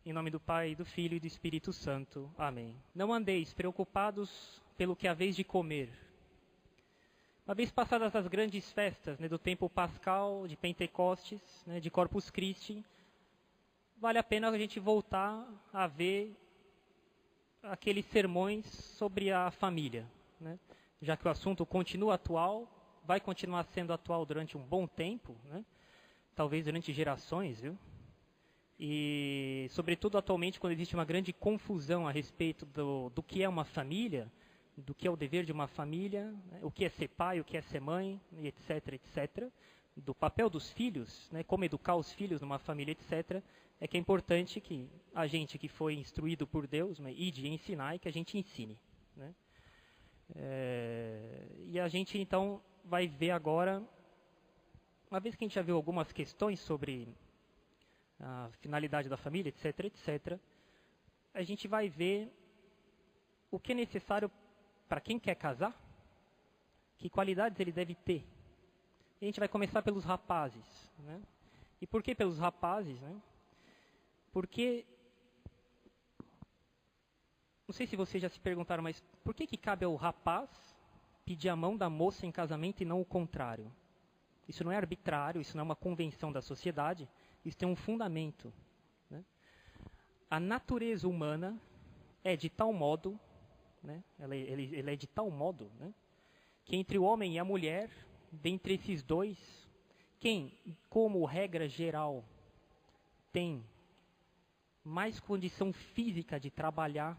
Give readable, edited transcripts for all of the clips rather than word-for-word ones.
Em nome do Pai, do Filho e do Espírito Santo. Amém. Não andeis preocupados pelo que haveis de comer. Uma vez passadas as grandes festas, do tempo pascal, de Pentecostes, de Corpus Christi, vale a pena a gente voltar a ver aqueles sermões sobre a família, já que o assunto continua atual, vai continuar sendo atual durante um bom tempo, talvez durante gerações, viu? E, sobretudo, atualmente, quando existe uma grande confusão a respeito do que é uma família, do que é o dever de uma família, o que é ser pai, o que é ser mãe, etc., etc., do papel dos filhos, como educar os filhos numa família, etc., é que é importante que a gente que foi instruído por Deus, ide ensinar, e que a gente ensine. E a gente, então, vai ver agora, uma vez que a gente já viu algumas questões sobre a finalidade da família, etc., etc., a gente vai ver o que é necessário para quem quer casar, que qualidades ele deve ter. E a gente vai começar pelos rapazes. E por que pelos rapazes? Porque, não sei se vocês já se perguntaram, mas por que cabe ao rapaz pedir a mão da moça em casamento e não o contrário? Isso não é arbitrário, isso não é uma convenção da sociedade, isso tem um fundamento. A natureza humana é de tal modo, ela é de tal modo, que entre o homem e a mulher, dentre esses dois, quem, como regra geral, tem mais condição física de trabalhar,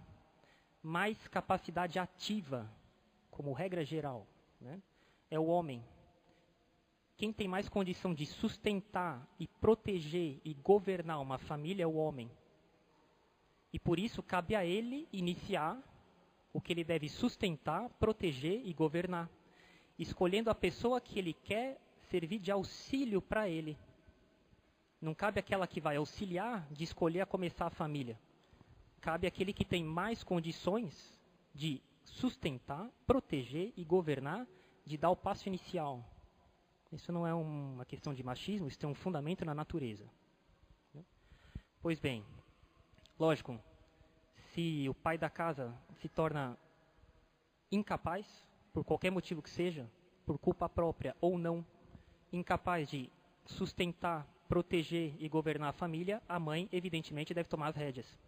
mais capacidade ativa, como regra geral, é o homem. Quem tem mais condição de sustentar e proteger e governar uma família é o homem. E por isso cabe a ele iniciar o que ele deve sustentar, proteger e governar, escolhendo a pessoa que ele quer servir de auxílio para ele. Não cabe aquela que vai auxiliar de escolher a começar a família. Cabe aquele que tem mais condições de sustentar, proteger e governar, de dar o passo inicial. Isso não é uma questão de machismo, isso tem um fundamento na natureza. Pois bem, lógico, se o pai da casa se torna incapaz, por qualquer motivo que seja, por culpa própria ou não, incapaz de sustentar, proteger e governar a família, a mãe, evidentemente, deve tomar as rédeas.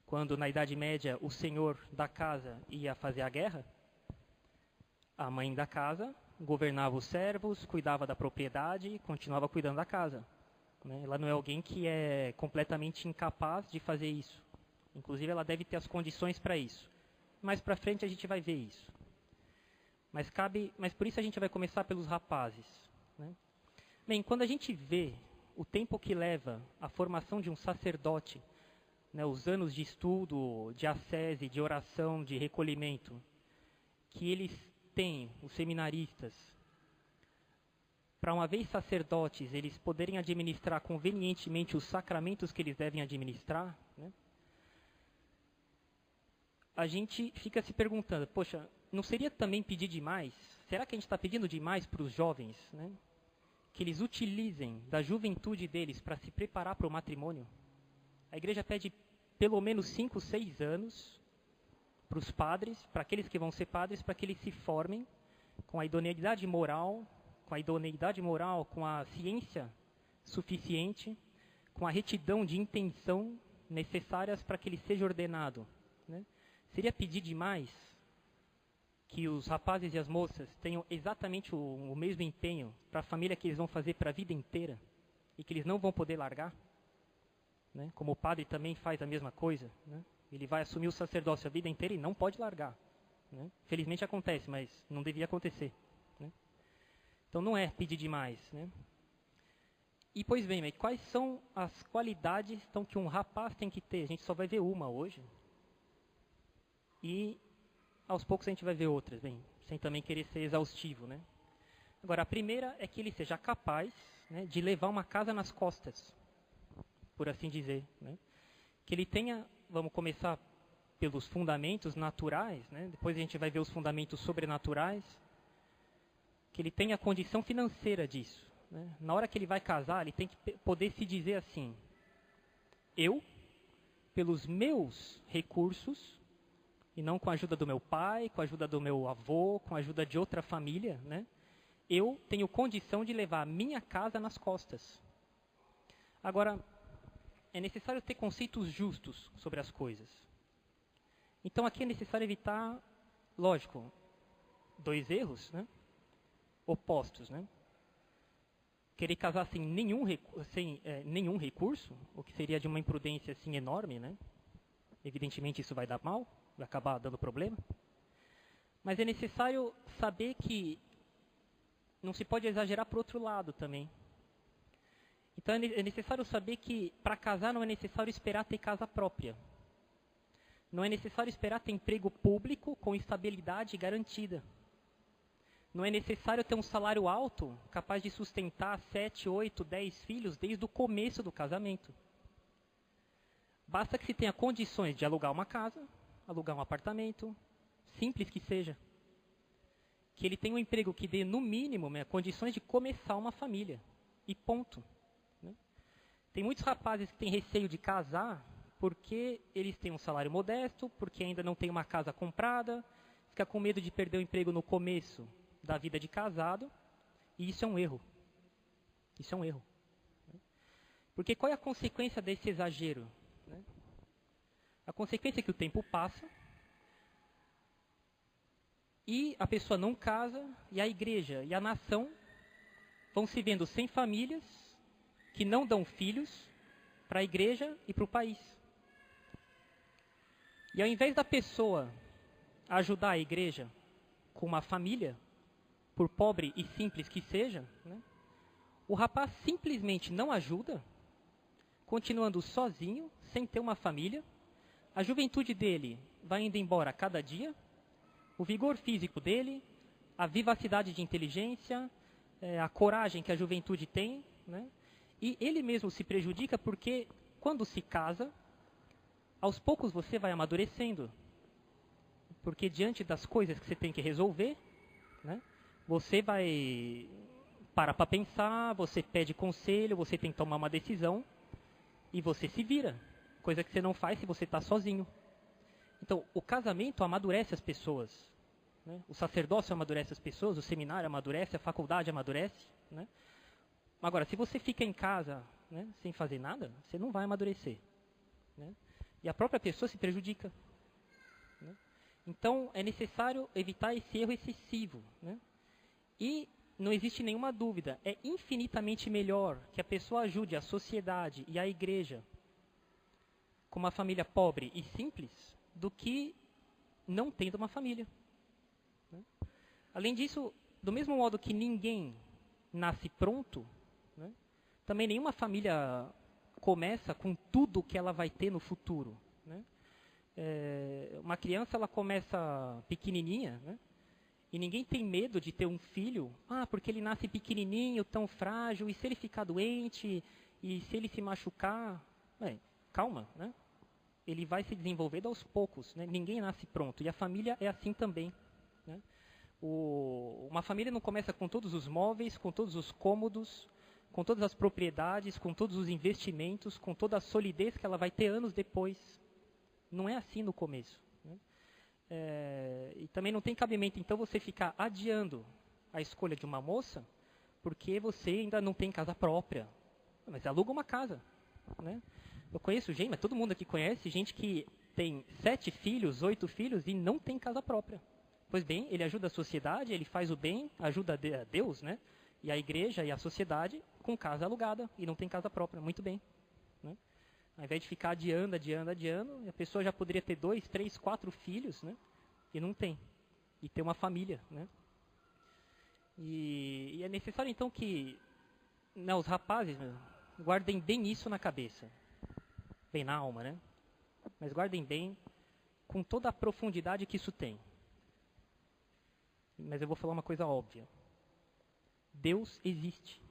Quando, na Idade Média, o senhor da casa ia fazer a guerra, a mãe da casa governava os servos, cuidava da propriedade e continuava cuidando da casa. Ela não é alguém que é completamente incapaz de fazer isso. Inclusive, ela deve ter as condições para isso. Mais para frente a gente vai ver isso. Mas por isso a gente vai começar pelos rapazes. Bem, quando a gente vê o tempo que leva a formação de um sacerdote, os anos de estudo, de ascese, de oração, de recolhimento, que eles têm, os seminaristas, para uma vez sacerdotes, eles poderem administrar convenientemente os sacramentos que eles devem administrar, a gente fica se perguntando, poxa, não seria também pedir demais? Será que a gente está pedindo demais para os jovens, que eles utilizem da juventude deles para se preparar para o matrimônio? A igreja pede pelo menos 5, 6 anos para os padres, para aqueles que vão ser padres, para que eles se formem com a idoneidade moral, com a ciência suficiente, com a retidão de intenção necessárias para que ele seja ordenado. Seria pedir demais que os rapazes e as moças tenham exatamente o mesmo empenho para a família que eles vão fazer para a vida inteira e que eles não vão poder largar? Como o padre também faz a mesma coisa, ele vai assumir o sacerdócio a vida inteira e não pode largar. Felizmente acontece, mas não devia acontecer. Então não é pedir demais. E pois bem, mas quais são as qualidades então, que um rapaz tem que ter? A gente só vai ver uma hoje. E aos poucos a gente vai ver outras, sem também querer ser exaustivo. Agora, a primeira é que ele seja capaz de levar uma casa nas costas, por assim dizer. Que ele tenha, vamos começar pelos fundamentos naturais, depois a gente vai ver os fundamentos sobrenaturais, que ele tenha a condição financeira disso. Na hora que ele vai casar, ele tem que poder se dizer assim: eu, pelos meus recursos, e não com a ajuda do meu pai, com a ajuda do meu avô, com a ajuda de outra família, né? Eu tenho condição de levar a minha casa nas costas. Agora, é necessário ter conceitos justos sobre as coisas. Então aqui é necessário evitar, lógico, dois erros, né? Opostos, né? Querer casar sem nenhum recurso, o que seria de uma imprudência assim enorme, né? Evidentemente isso vai dar mal, vai acabar dando problema. Mas é necessário saber que não se pode exagerar para o outro lado também. Então é necessário saber que para casar não é necessário esperar ter casa própria. Não é necessário esperar ter emprego público com estabilidade garantida. Não é necessário ter um salário alto capaz de sustentar 7, 8, 10 filhos desde o começo do casamento. Basta que se tenha condições de alugar uma casa, alugar um apartamento, simples que seja. Que ele tenha um emprego que dê, no mínimo, condições de começar uma família. E ponto. Né? Tem muitos rapazes que têm receio de casar porque eles têm um salário modesto, porque ainda não têm uma casa comprada, fica com medo de perder o emprego no começo da vida de casado, e isso é um erro. Isso é um erro. Porque qual é a consequência desse exagero? Né? A consequência é que o tempo passa, e a pessoa não casa, e a igreja e a nação vão se vendo sem famílias, que não dão filhos para a igreja e para o país. E ao invés da pessoa ajudar a igreja com uma família, por pobre e simples que seja, né, o rapaz simplesmente não ajuda, continuando sozinho, sem ter uma família, a juventude dele vai indo embora a cada dia, o vigor físico dele, a vivacidade de inteligência, a coragem que a juventude tem, né, e ele mesmo se prejudica porque, quando se casa, aos poucos você vai amadurecendo, porque diante das coisas que você tem que resolver, né, você vai parar para pensar, você pede conselho, você tem que tomar uma decisão e você se vira, coisa que você não faz se você está sozinho. Então, o casamento amadurece as pessoas, né? O sacerdócio amadurece as pessoas, o seminário amadurece, a faculdade amadurece, né? Agora, se você fica em casa, né, sem fazer nada, você não vai amadurecer, né? E a própria pessoa se prejudica, né? Então, é necessário evitar esse erro excessivo, né? E não existe nenhuma dúvida, é infinitamente melhor que a pessoa ajude a sociedade e a igreja com uma família pobre e simples do que não tendo uma família. Né? Além disso, do mesmo modo que ninguém nasce pronto, né, também nenhuma família começa com tudo que ela vai ter no futuro. Né? Uma criança ela começa pequenininha, né? E ninguém tem medo de ter um filho, porque ele nasce pequenininho, tão frágil, e se ele ficar doente, e se ele se machucar, calma, né? Ele vai se desenvolvendo aos poucos, né? Ninguém nasce pronto, e a família é assim também, né? Uma família não começa com todos os móveis, com todos os cômodos, com todas as propriedades, com todos os investimentos, com toda a solidez que ela vai ter anos depois. Não é assim no começo. Né? E também não tem cabimento, então, você ficar adiando a escolha de uma moça porque você ainda não tem casa própria. Mas aluga uma casa. Né? Eu conheço gente, mas todo mundo aqui conhece gente que tem 7 filhos, 8 filhos e não tem casa própria. Pois bem, ele ajuda a sociedade, ele faz o bem, ajuda a Deus, né? E a igreja e a sociedade com casa alugada e não tem casa própria. Muito bem. Né? Ao invés de ficar adiando, a pessoa já poderia ter 2, 3, 4 filhos, né? E não tem. E ter uma família, né? E é necessário, então, que os rapazes guardem bem isso na cabeça. Bem na alma, né? Mas guardem bem com toda a profundidade que isso tem. Mas eu vou falar uma coisa óbvia. Deus existe.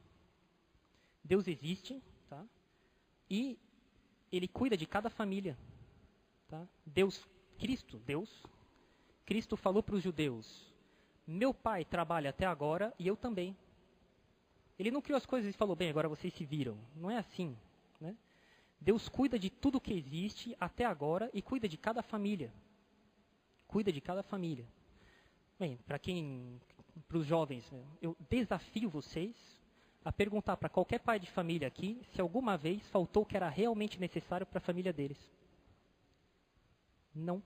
Deus existe, tá? E Ele cuida de cada família. Tá? Cristo falou para os judeus, meu pai trabalha até agora e eu também. Ele não criou as coisas e falou, bem, agora vocês se viram. Não é assim. Né? Deus cuida de tudo que existe até agora e cuida de cada família. Cuida de cada família. Bem, para os jovens, eu desafio vocês a perguntar para qualquer pai de família aqui se alguma vez faltou o que era realmente necessário para a família deles. Não.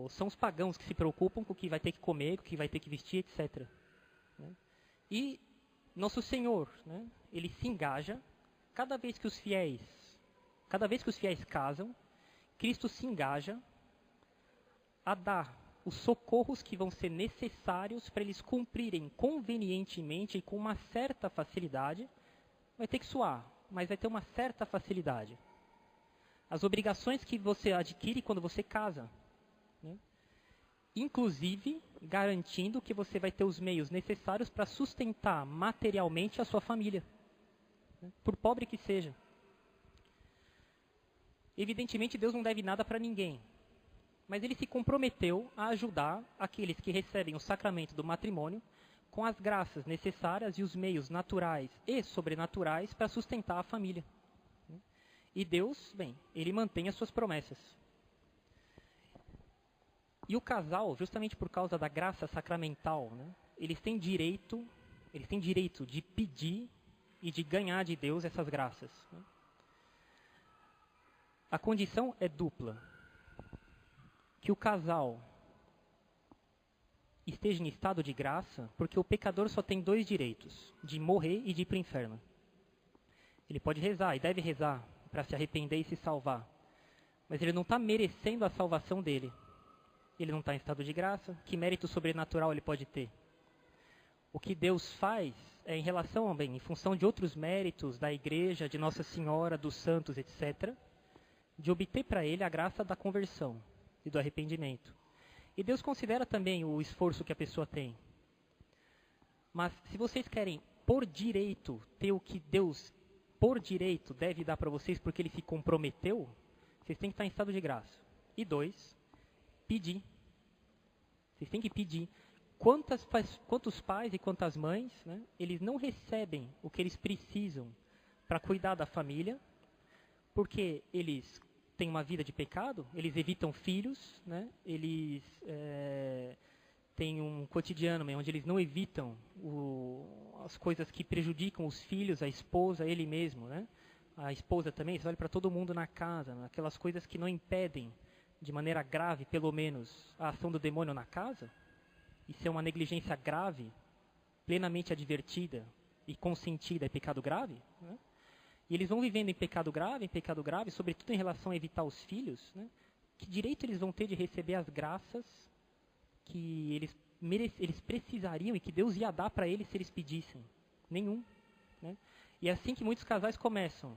São os pagãos que se preocupam com o que vai ter que comer, com o que vai ter que vestir, etc. E nosso Senhor, ele se engaja, cada vez que os fiéis casam, Cristo se engaja a dar os socorros que vão ser necessários para eles cumprirem convenientemente e com uma certa facilidade. Vai ter que suar, mas vai ter uma certa facilidade. As obrigações que você adquire quando você casa. Inclusive, garantindo que você vai ter os meios necessários para sustentar materialmente a sua família. Por pobre que seja. Evidentemente, Deus não deve nada para ninguém. Mas ele se comprometeu a ajudar aqueles que recebem o sacramento do matrimônio com as graças necessárias e os meios naturais e sobrenaturais para sustentar a família. E Deus, bem, ele mantém as suas promessas. E o casal, justamente por causa da graça sacramental, eles têm direito de pedir e de ganhar de Deus essas graças. A condição é dupla. Que o casal esteja em estado de graça, porque o pecador só tem 2 direitos, de morrer e de ir para o inferno. Ele pode rezar e deve rezar para se arrepender e se salvar, mas ele não está merecendo a salvação dele. Ele não está em estado de graça, que mérito sobrenatural ele pode ter? O que Deus faz é em função de outros méritos da igreja, de Nossa Senhora, dos santos, etc., de obter para ele a graça da conversão e do arrependimento. E Deus considera também o esforço que a pessoa tem. Mas se vocês querem, por direito, ter o que Deus, por direito, deve dar para vocês porque ele se comprometeu, vocês têm que estar em estado de graça. E 2, pedir. Vocês têm que pedir. Quantos pais e quantas mães, eles não recebem o que eles precisam para cuidar da família, porque eles têm uma vida de pecado, eles evitam filhos, eles têm um cotidiano onde eles não evitam as coisas que prejudicam os filhos, a esposa, ele mesmo. A esposa também, você olha para todo mundo na casa, aquelas coisas que não impedem, de maneira grave, pelo menos, a ação do demônio na casa. Isso é uma negligência grave, plenamente advertida e consentida, é pecado grave. E eles vão vivendo em pecado grave, sobretudo em relação a evitar os filhos. Que direito eles vão ter de receber as graças que eles precisariam e que Deus ia dar para eles se eles pedissem? Nenhum. E é assim que muitos casais começam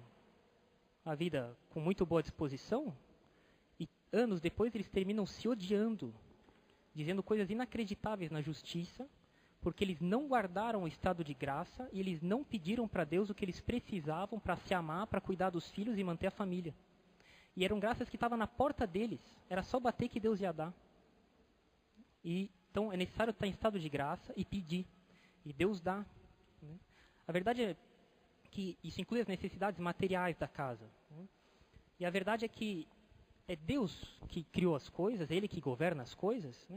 a vida com muito boa disposição e anos depois eles terminam se odiando, dizendo coisas inacreditáveis na justiça, porque eles não guardaram o estado de graça e eles não pediram para Deus o que eles precisavam para se amar, para cuidar dos filhos e manter a família. E eram graças que estavam na porta deles, era só bater que Deus ia dar. E então é necessário estar em estado de graça e pedir, e Deus dá. A verdade é que isso inclui as necessidades materiais da casa. E a verdade é que é Deus que criou as coisas, Ele que governa as coisas,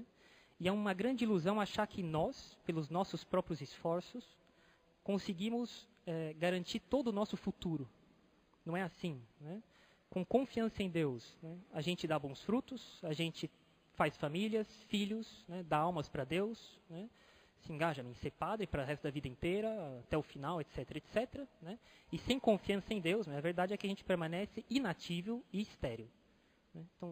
e é uma grande ilusão achar que nós, pelos nossos próprios esforços, conseguimos garantir todo o nosso futuro. Não é assim. Com confiança em Deus, a gente dá bons frutos, a gente faz famílias, filhos, dá almas para Deus, se engaja em ser padre para o resto da vida inteira, até o final, etc, etc. E sem confiança em Deus, a verdade é que a gente permanece inatível e estéril. Então,